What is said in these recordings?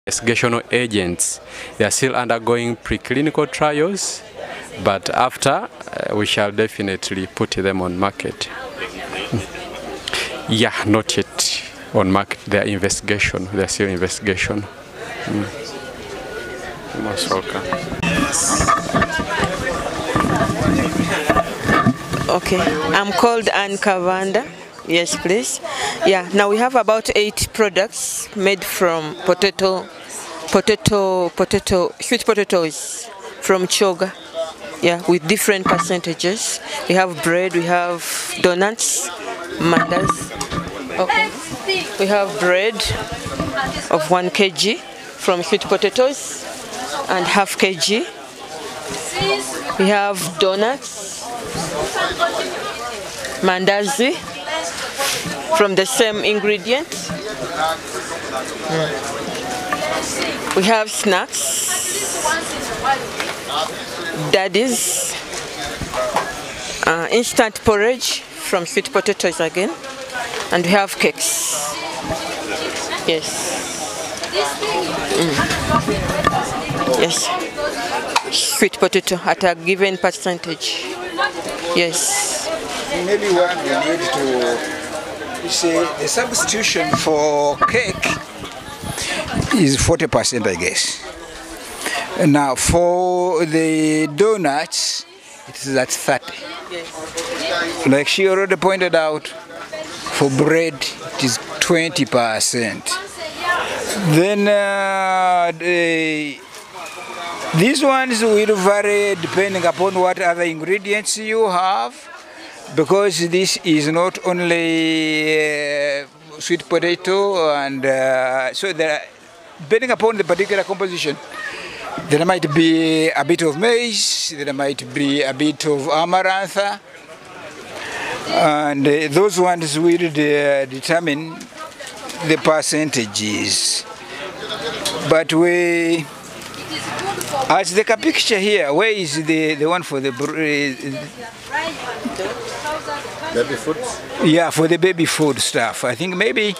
Investigational agents. They are still undergoing preclinical trials, but after we shall definitely put them on market. Yeah, not yet on market. They are investigation. They are still investigation. You're most welcome. Okay, I'm called Anne Kavanda. Yes, please. Yeah, now we have about 8 products made from sweet potatoes from Choga. Yeah, with different percentages. We have bread, we have donuts, mandas. Okay. We have bread of 1 kg from sweet potatoes and half kg. We have donuts, mandazi from the same ingredient. We have snacks, daddies, instant porridge from sweet potatoes again, and we have cakes. Yes. Yes. Sweet potato at a given percentage. Yes. Maybe one we need to say the substitution for cake is 40%, I guess. Now for the donuts, it is at 30. Yes. Like she already pointed out, for bread it is 20%. Then these ones will vary depending upon what other ingredients you have, because this is not only sweet potato, and so there, depending upon the particular composition, there might be a bit of maize, there might be a bit of amaranth, and those ones will determine the percentages. But we, as the picture here, where is the one for the baby food? Yeah, for the baby food stuff. I think maybe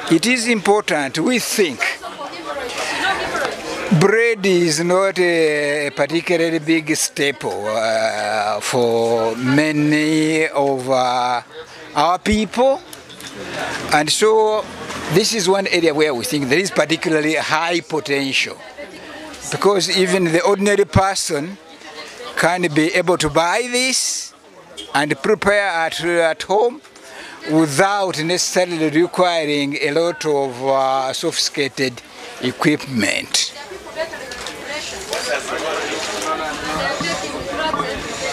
it is important. We think bread is not a particularly big staple for many of our people, and so this is one area where we think there is particularly high potential, because even the ordinary person can be able to buy this and prepare at home without necessarily requiring a lot of sophisticated equipment.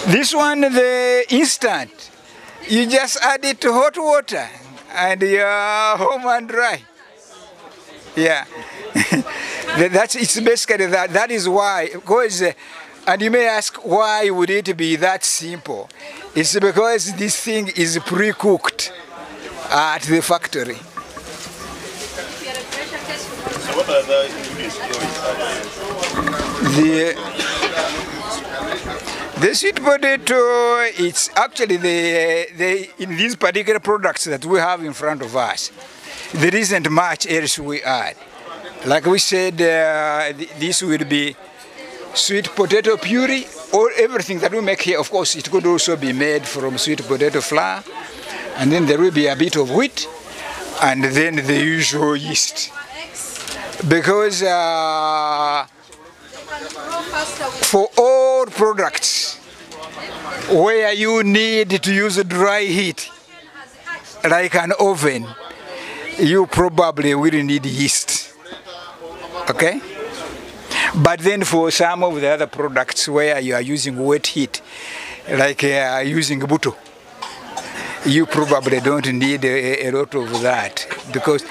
This one, the instant, you just add it to hot water and you're home and dry. Yeah, it's basically that. That is why, because, and you may ask, why would it be that simple? It's because this thing is pre-cooked at the factory. So what are the ingredients The sweet potato, it's actually in these particular products that we have in front of us, there isn't much else we add. Like we said, this will be sweet potato puree, or everything that we make here. Of course, it could also be made from sweet potato flour, and then there will be a bit of wheat, and then the usual yeast. Because for all products where you need to use dry heat, like an oven, you probably will need yeast. Okay? But then for some of the other products where you are using wet heat, like using buto, you probably don't need a lot of that, because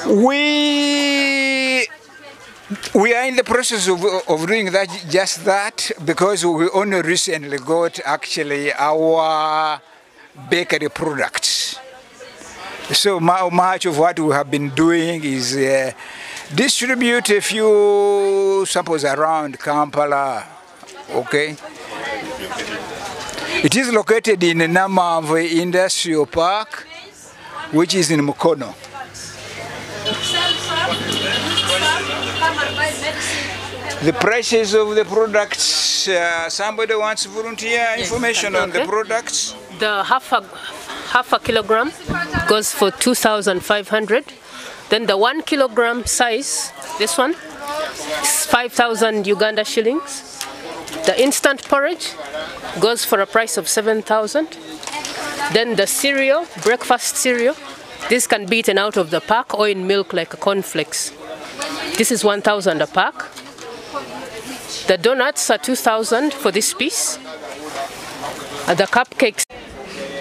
we are in the process of doing that, just that, because we only recently got actually our bakery products. So much of what we have been doing is distribute a few samples around Kampala. Okay. It is located in Namamve Industrial Park, which is in Mukono. the prices of the products. Somebody wants to volunteer information on the products. The half a kilogram goes for 2,500. Then the 1 kilogram size, this one, is 5,000 Uganda shillings. The instant porridge goes for a price of 7,000. Then the cereal, breakfast cereal, this can be eaten out of the pack or in milk like a cornflakes. This is 1,000 a pack. The donuts are 2,000 for this piece. And the cupcakes.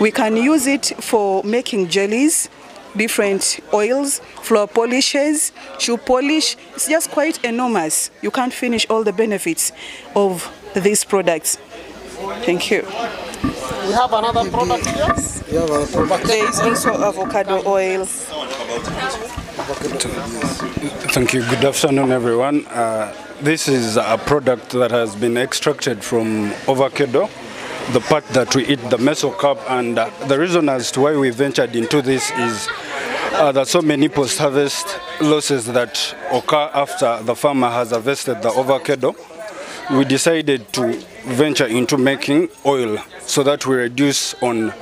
We can use it for making jellies, different oils, floor polishes, shoe polish. It's just quite enormous. You can't finish all the benefits of these products. Thank you. We have another product here. There is also avocado oil. Thank you. Good afternoon, everyone. This is a product that has been extracted from avocado, the part that we eat, the mesocarp, and the reason as to why we ventured into this is there are so many post-harvest losses that occur after the farmer has harvested the avocado. We decided to venture into making oil so that we reduce on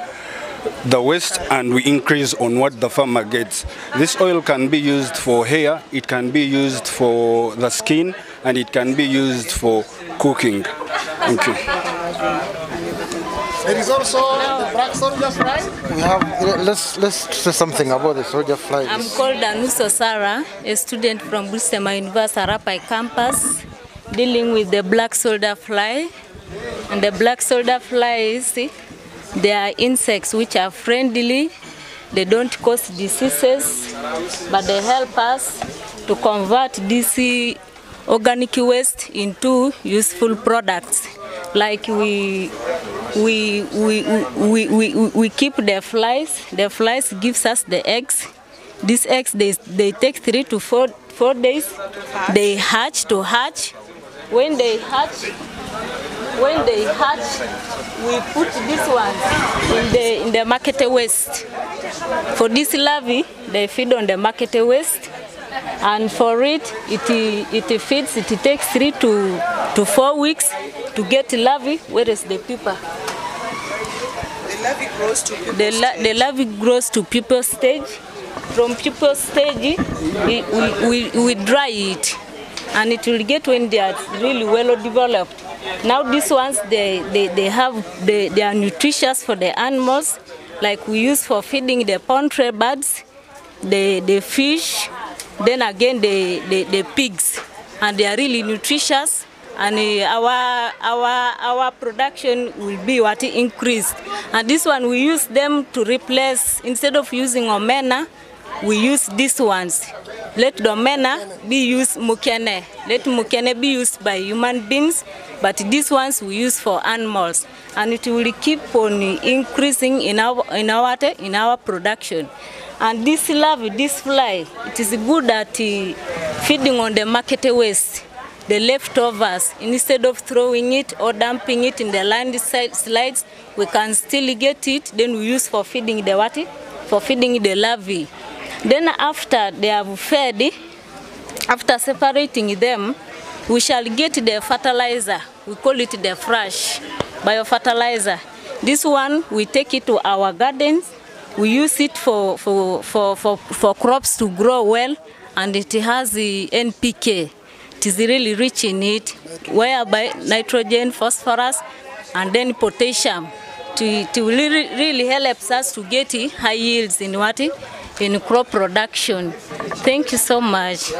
the waste and we increase on what the farmer gets. This oil can be used for hair, it can be used for the skin, and it can be used for cooking. Thank you. There is also the black soldier fly. We have, let's say something about the soldier fly. I'm called Anuso Sara, a student from Busema University Arapai campus, dealing with the black soldier fly. And the black soldier flies, they are insects which are friendly, they don't cause diseases, but they help us to convert this organic waste into useful products. Like we keep the flies gives us the eggs. These eggs, they take 3 to 4 days, they hatch. When they hatch, we put these ones in the market waste. For this larvae, they feed on the market waste, and for it feeds. It takes 3 to 4 weeks to get larvae. Where is the pupa? The larvae grows to pupa stage. The larvae grows to pupa stage. From pupa stage, we dry it, and it will get when they are really well developed. Now these ones, they are nutritious for the animals, like we use for feeding the poultry birds, the fish, then again the pigs, and they are really nutritious, and our production will be what increased. And this one we use them to replace, instead of using omena, we use these ones. Let the omena be used mukene. Let mukene be used by human beings, but these ones we use for animals, and it will keep on increasing in our production. And this larvae, this fly, it is good at feeding on the market waste, the leftovers. Instead of throwing it or dumping it in the landslides, we can still get it. Then we use for feeding the what? For feeding the larvae. Then after they have fed, after separating them, we shall get the fertilizer. We call it the fresh biofertilizer. This one, we take it to our gardens. We use it for crops to grow well, and it has the NPK. It is really rich in it, whereby nitrogen, phosphorus, and then potassium. It really helps us to get high yields in what? In crop production. Thank you so much.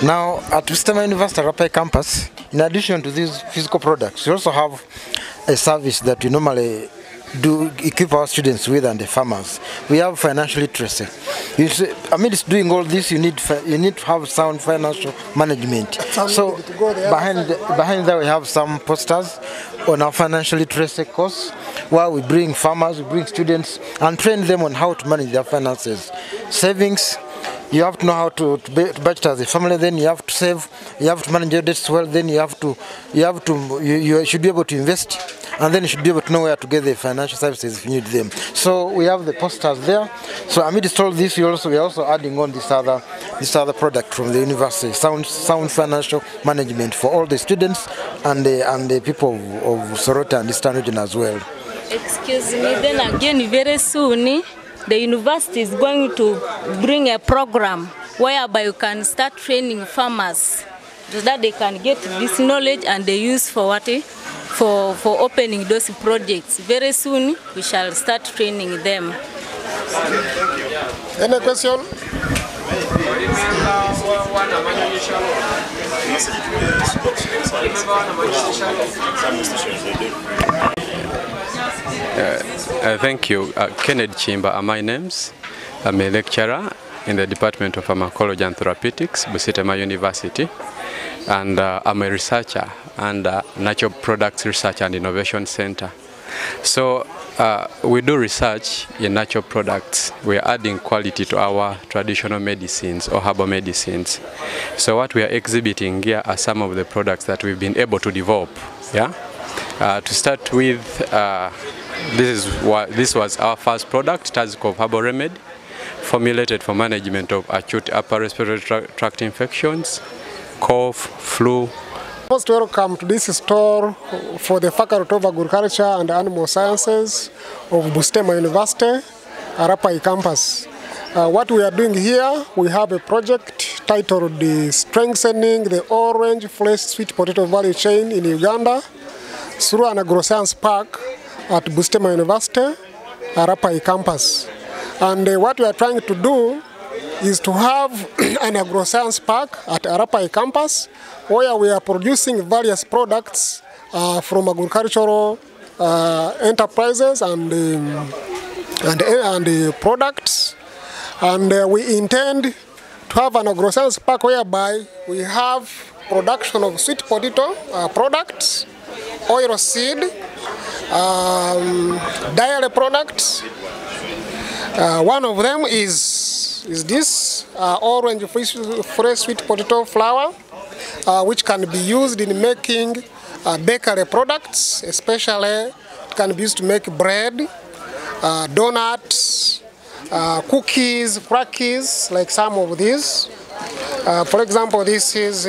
Now, at Busema University Arapai campus, in addition to these physical products, we also have a service that we normally do equip our students with and the farmers. We have financial literacy. Amidst doing all this, you need to have sound financial management. So behind that we have some posters on our financial literacy course, where we bring farmers, we bring students, and train them on how to manage their finances. Savings, you have to know how to budget as a family. Then you have to save. You have to manage your debts well. Then you should be able to invest, and then you should be able to know where to get the financial services if you need them. So we have the posters there. So amidst all this, we are also adding on this other these are the product from the university. Sound financial management for all the students and the people of Sorota and Eastern region as well. Excuse me, then again, very soon, the university is going to bring a program whereby you can start training farmers so that they can get this knowledge and they use for what? For opening those projects. Very soon, we shall start training them. Any question? Thank you. Kennedy Chimba are my names. I'm a lecturer in the Department of Pharmacology and Therapeutics, Busitema University. And I'm a researcher and Natural Products Research and Innovation Center. So we do research in natural products. We are adding quality to our traditional medicines or herbal medicines. So what we are exhibiting here are some of the products that we've been able to develop. Yeah. To start with, this was our first product, Tazikov Herbal Remedy, formulated for management of acute upper respiratory tract infections, cough, flu. Most welcome to this store for the Faculty of Agriculture and Animal Sciences of Busitema University, Arapai campus. What we are doing here, we have a project titled Strengthening the Orange Fresh Sweet Potato Value Chain in Uganda through an agroscience park at Busitema University, Arapai campus. And what we are trying to do is to have an agroscience park at Arapai campus where we are producing various products from agricultural enterprises and products. And we intend to have an agroscience park whereby we have production of sweet potato products, oil seed, dairy products. One of them is this orange fresh sweet potato flour, which can be used in making bakery products, especially it can be used to make bread, donuts, cookies, crackers, like some of these. For example, this is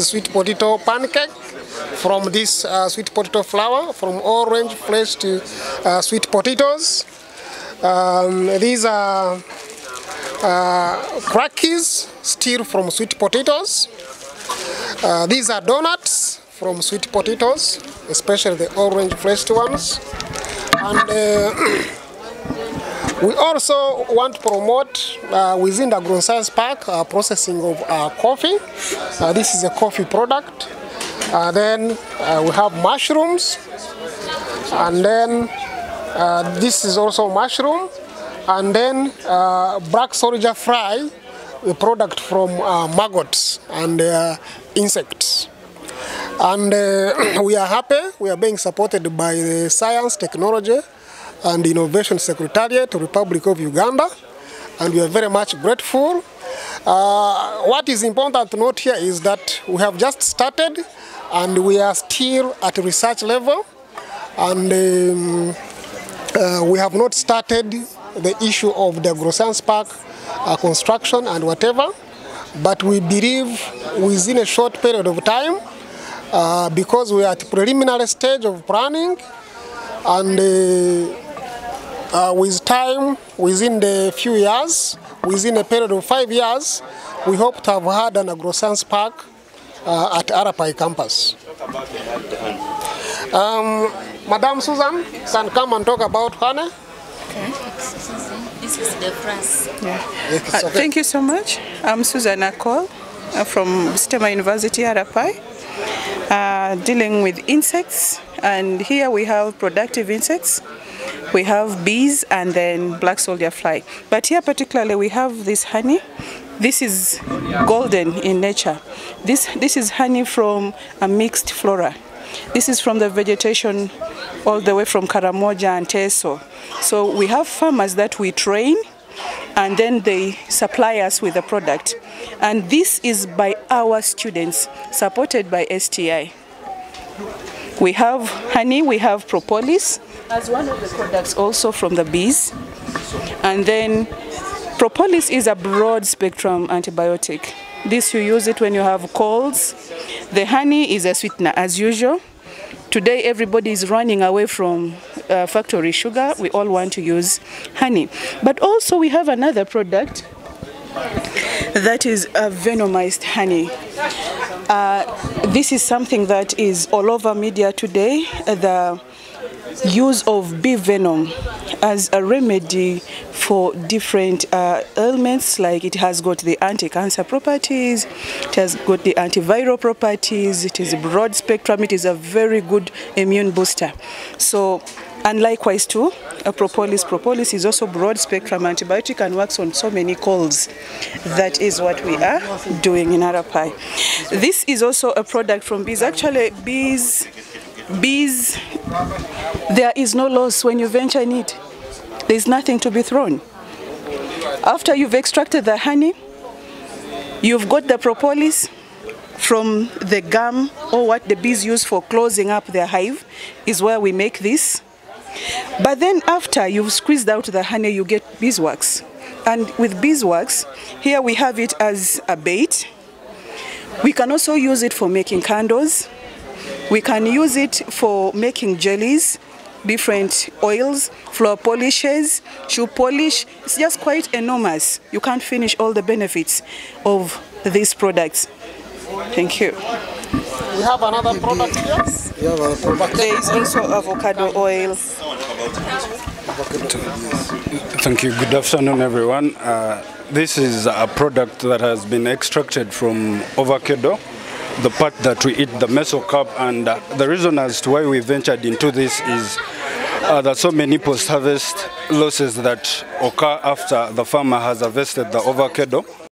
sweet potato pancake from this sweet potato flour, from orange fresh to sweet potatoes. These are crackers still from sweet potatoes. These are donuts from sweet potatoes, especially the orange fresh ones. And we also want to promote within the agroscience park processing of coffee. This is a coffee product. Then we have mushrooms, and then this is also mushroom, and then black soldier fly, a product from maggots and insects. And we are happy, we are being supported by the Science, Technology and Innovation Secretariat of the Republic of Uganda, and we are very much grateful. What is important to note here is that we have just started and we are still at research level, and we have not started the issue of the agroscience park construction and whatever, but we believe within a short period of time, because we are at preliminary stage of planning, and with time, within the few years, within a period of 5 years, we hope to have had an agroscience park at Arapai campus. Madam Susan can come and talk about honey. Okay. This is the France. Yeah. Thank you so much. I'm Susan Akol from Busitema University, Arapai, dealing with insects. And here we have productive insects. We have bees and then black soldier fly. But here particularly we have this honey. This is golden in nature. This is honey from a mixed flora. This is from the vegetation all the way from Karamoja and Teso. So we have farmers that we train and then they supply us with the product. And this is by our students, supported by STI. We have honey, we have propolis as one of the products also from the bees. And then Propolis is a broad spectrum antibiotic. This you use it when you have colds. The honey is a sweetener as usual. Today everybody is running away from factory sugar. We all want to use honey. But also we have another product that is a venomized honey. This is something that is all over media today. The use of bee venom as a remedy for different ailments, like it has got the anti-cancer properties, it has got the antiviral properties, it is broad spectrum, it is a very good immune booster. So, and likewise too, propolis is also broad spectrum antibiotic and works on so many colds. That is what we are doing in Arapai. This is also a product from bees. Actually, bees, there is no loss when you venture in it. There is nothing to be thrown. After you've extracted the honey, you've got the propolis from the gum, or what the bees use for closing up their hive, is where we make this. But then after you've squeezed out the honey, you get beeswax. And with beeswax, here we have it as a bait. We can also use it for making candles. We can use it for making jellies, different oils, floor polishes, shoe polish. It's just quite enormous. You can't finish all the benefits of these products. Thank you. We have another product here. There is also avocado oil. Thank you. Good afternoon, everyone. This is a product that has been extracted from avocado, the part that we eat, the mesocarp, and the reason as to why we ventured into this is there are so many post-harvest losses that occur after the farmer has harvested the avocado.